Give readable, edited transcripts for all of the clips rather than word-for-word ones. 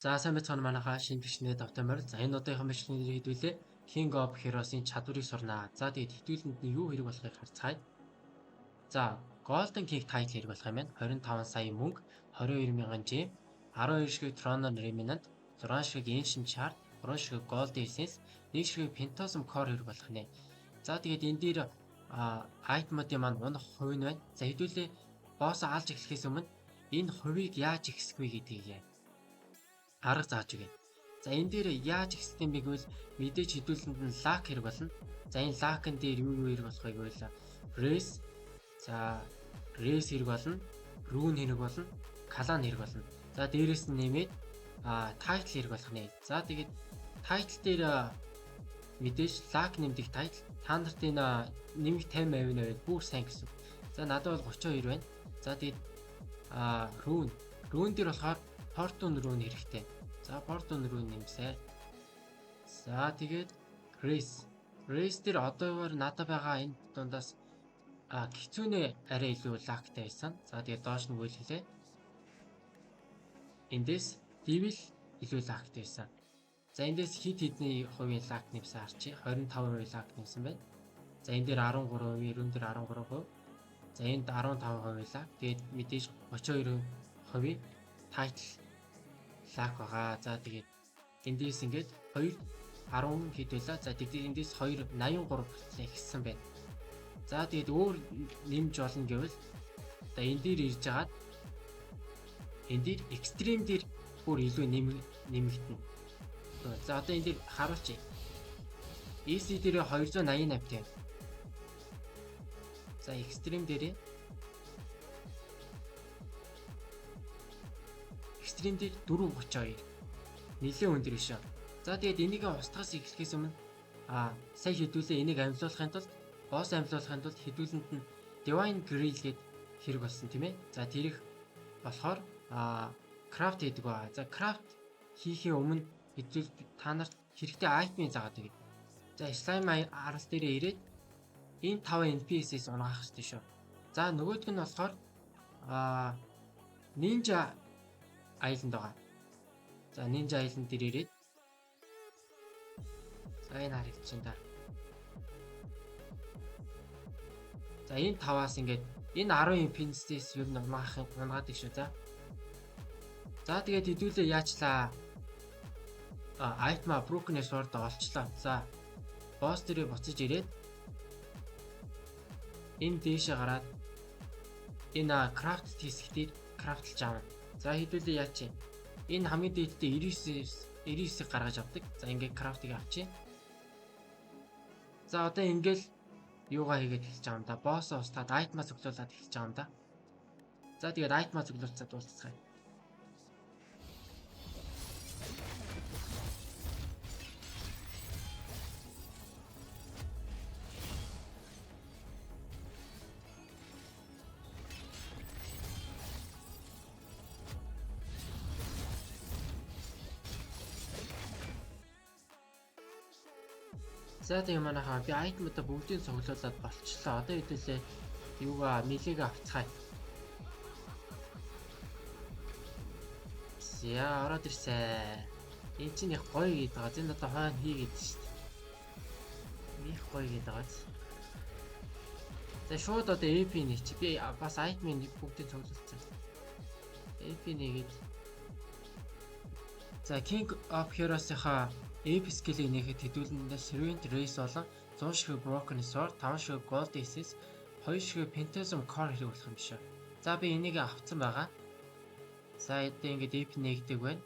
За сайн байцгаана манайхаа шинэ бишний давтамаар. За энэ удаагийн бичлэгийн нэр хэдүүлээ King of Heroes-ийн чадварыг сурнаа. За тэгээд хэдүүлэнд нь юу хэрэг болохыг харцгаая. За Golden King title хэрэг болох юм байна. 25 сая мөнгө, 22 мянган жим, 12 ширхэг Throne Remnant, 6 ширхэг Ancient Shard, 3 ширхэг Gold Essence, 1 ширхэг Phantasm Core хэрэг болох нэ. За тэгээд энэ дээр айтемуудын маань унах хувь нь байна. За хэдүүлээ босс алж эхлэхээс өмнө энэ хувийг яаж ихсэх вэ гэдгийг арга зааж өгье. За энэ дээр яаж ихсэх юм бэ гэвэл мэдээж хэдүүлэнд нь лак хэрэг болно. За энэ лакн дээр юу хэрэг болохыг гэвэл race, за race хэрэг болно, rune хэрэг болно, калан хэрэг болно. За дээрэс нь нэмээд title хэрэг болох нэ. За тэгээд title дээр мэдээж лак нэмдэг title та нарт энэ нэмэх 50% нь бүр сайн гэсэн. За надад бол 32 байна. За тэгээд rune дээр болохоор Fortune rune хэрэгтэй. За Fortune rune нэмсэ. За тэгээд race дээр одоогоор надад байгаа энэ дундаас хэцүүнээ арай илүү лактай байсан. За тэгээд доош нь үйлхлээ. Эндээс devil илүү лактай байсан. За эндээс хэдний хувийн лак нэмсэн харчи 25% лак нэмсэн байна. За энэ дээр 13%, ерөн дээр 13%. За энд 15% лак. Тэгээд мэдээж 32% title лак байгаа. За тэгээд эндээс ингээд 2 10 хэд байлаа. За тэгээд эндээс 2 83% ихссэн байна. За тэгээд өөр нэмж болно гэвэл одоо энэ дээр ирж агаад энэ дээр extreme дээр бүр илүү нэмэгдэнэ. За одоо энэ дээр харуулчих. EC дээр 288 тийм. За extreme дээр дээр 432 нэлээд өндөр биш. За тэгээд энийг устгаас эхлэхээс өмнө сая хэдүүлээ энийг амьлуулахын тулд босс амьлуулахын тулд хэдүүлэнд нь Divine Grill гээд хэрэг болсон тийм ээ. За тэрийг болохоор craft хийдэг ба. За craft хийхээ өмнө хэдүүл та нарт хэрэгтэй item заагаад байгаа. За slime арал дээрээ ирээд энэ 5 NPS-ээс унаах хэрэгтэй шүү. За нөгөөдг нь болохоор Ninja Island байгаа. За Ninja Island дээр ирээд за энэ харагдчихээн да. За энэ 5-аас ингээд энэ 10 Infinity-с юу унаадаг шүү. За тэгээд хэдүүлээ яачлаа. Item Broken Sword олчлоо. За boss дээрээ буцаж ирээд энэ дээшээ гараад энэ craft хэсгээр крафтлж аав. За хэдүүлээ яач. Энэ хамгийн дээдтэй 99-ийг гаргаж авдаг. За ингээд крафтыг авчи. За одоо ингээл юугаа хийгээд эхэлж байгаа юм да. Босс устгаад айтма цуглуулад эхэлж байгаа юм да. За тэгээд айтма цуглуулцаад дуусцгаая. За тийм манайхаа би айтмуудаа бүгдийг цуглуулад болчихлоо. Одоо хэдүүлээ юугаа милиг авцгаая. За ороод ирсэ. Энд чинь их гоё гээд байгаа. Зэн одоо хойно хийгээд шүү дээ. Их гоё гээд байгаа. За шууд одоо AP нэ чи би бас айтмын бүгдийг цуглуулсан. AP нэгээд. За King of Heroes-ийнхаа AP skill-ийг нэхэд хэдүүлэндээ Servant Race болон 100 ширхэг Broken Sword, 5 ширхэг Gold Essence, 2 ширхэг Phantasm Core хэрэг болох юм шиг. За би энийг авцсан байгаа. За одоо ингээд AP нэгдэг байна.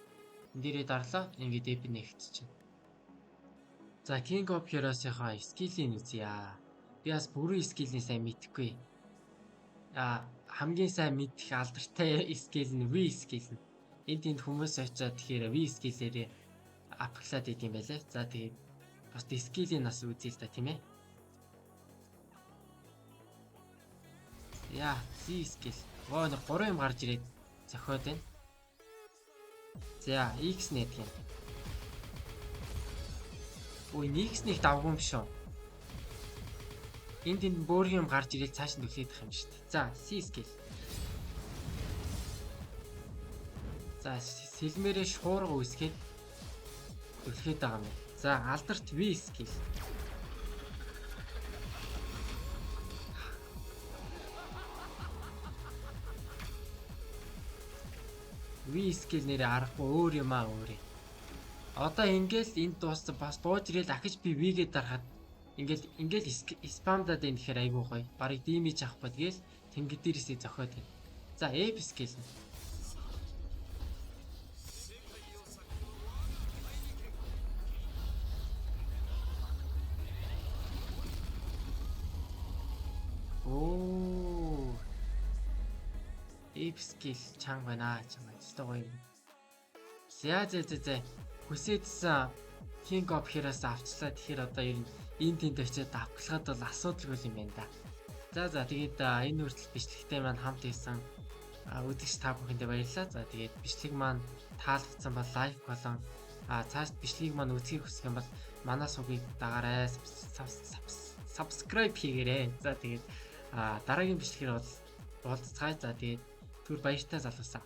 Энд дээрээ дарлаа. Ингээд AP нэгтчихэв. За King of Heroes-ийнхаа skill-ийг үзье. Би бас бүрэн skill-ийг сайн мэдэхгүй. Хамгийн сайн мэдэх алдартай skill нь V skill. Энд хүмүүс очиад тэгэхээр V skill-ээрээ апглаад идэм байлаа. За тэгээд бас skill-ийг нас үзье л да тийм ээ. Яа, C skill. Нэг 3 юм гарч ирээд зохиод байна. За, X нэдэг юм. Ой, X-ийг давгүй юм шүү. Энд бүр юм гарч ирээд цааш нь түлхийдэх юм шүү дээ. За, C skill. За сэлмээрээ шуурга үүсгээд үлхээд байгаа юм. За алдарт V skill. V skill нэрээ аргагүй өөр юм аа өөр. Одоо ингээл энд дууссан бас дууж ирэл ахиж би V-гээ дарахад ингээл спамдаад энэ гэхээр айгүй гоё. Барыг димиж авах ба тэгэл тэнгид дээрээсээ зохиод байна. За F skill. Оо. F skill чанга байна чанга. Өстой гоё. За. Хүсээдсэн King of Heroes авчлаа. Тэгэхээр одоо ер нь энэ тэнд очиод авахлахад бол асуудалгүй юм байна да. За тэгээд энэ хүртэл бичлэгтэй маань хамт хийсэн үзэгч та бүхэндээ баярлалаа. За тэгээд бичлэг маань таалагдсан бол лайк болон цааш бичлэгийг маань үзхийг хүсэх юм бол манай сувгийг дагаарай. Subscribe хийгээрэй. За тэгээд дараагийн бичлэгээр уулзцгаая. За тэгээд түр баяртай залуусаа.